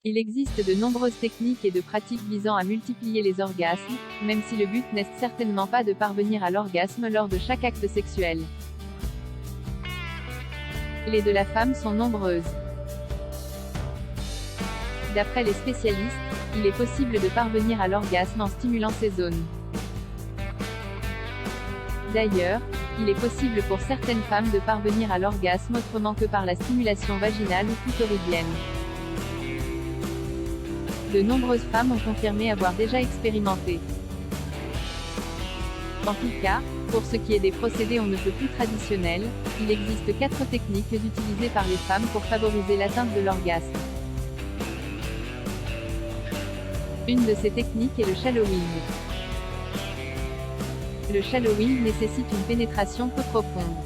Il existe de nombreuses techniques et de pratiques visant à multiplier les orgasmes, même si le but n'est certainement pas de parvenir à l'orgasme lors de chaque acte sexuel. Les de la femme sont nombreuses. D'après les spécialistes, il est possible de parvenir à l'orgasme en stimulant ces zones. D'ailleurs, il est possible pour certaines femmes de parvenir à l'orgasme autrement que par la stimulation vaginale ou clitoridienne. De nombreuses femmes ont confirmé avoir déjà expérimenté. En tout cas, pour ce qui est des procédés on ne peut plus traditionnels, il existe 4 techniques utilisées par les femmes pour favoriser l'atteinte de l'orgasme. Une de ces techniques est le shallowing. Le shallowing nécessite une pénétration peu profonde.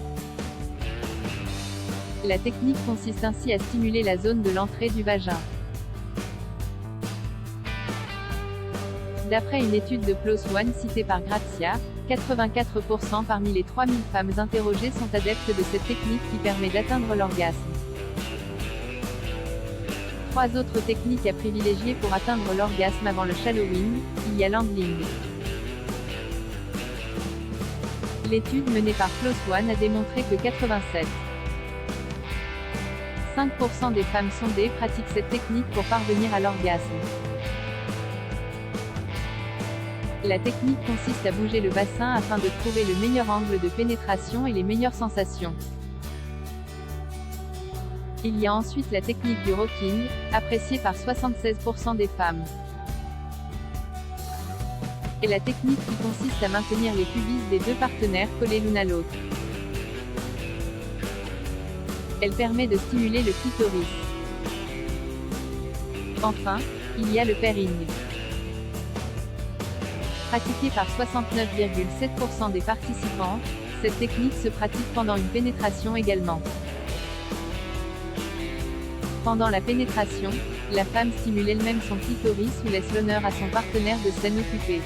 La technique consiste ainsi à stimuler la zone de l'entrée du vagin. D'après une étude de PLOS ONE citée par Grazia, 84% parmi les 3000 femmes interrogées sont adeptes de cette technique qui permet d'atteindre l'orgasme. 3 autres techniques à privilégier pour atteindre l'orgasme avant le shallowing, il y a l'angling. L'étude menée par PLOS ONE a démontré que 87,5% des femmes sondées pratiquent cette technique pour parvenir à l'orgasme. La technique consiste à bouger le bassin afin de trouver le meilleur angle de pénétration et les meilleures sensations. Il y a ensuite la technique du rocking, appréciée par 76% des femmes. Et la technique qui consiste à maintenir les pubis des 2 partenaires collés l'un à l'autre. Elle permet de stimuler le clitoris. Enfin, il y a le pairing. Pratiquée par 69,7% des participants, cette technique se pratique pendant une pénétration également. Pendant la pénétration, la femme stimule elle-même son clitoris ou laisse l'honneur à son partenaire de s'en occuper.